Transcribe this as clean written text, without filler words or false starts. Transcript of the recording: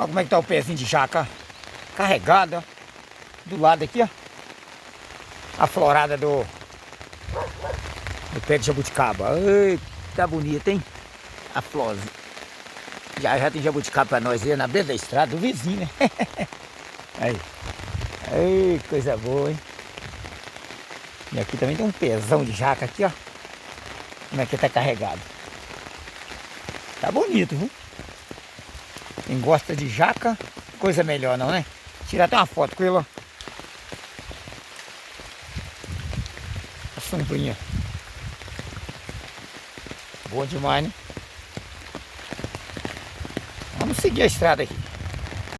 Olha como é que tá o pezinho de jaca, ó. Carregado, ó. Do lado aqui, ó. A florada do pé de jabuticaba. Ai, tá bonito, hein? A florzinha. Já tem jabuticaba pra nós ver na beira da estrada, do vizinho, né? Aí. Ai, coisa boa, hein? E aqui também tem um pezão de jaca aqui, ó. Como é que tá carregado. Tá bonito, viu? Quem gosta de jaca, coisa melhor não, né? Tirar até uma foto com ele, ó. A sombrinha. Bom demais, né? Vamos seguir a estrada aqui.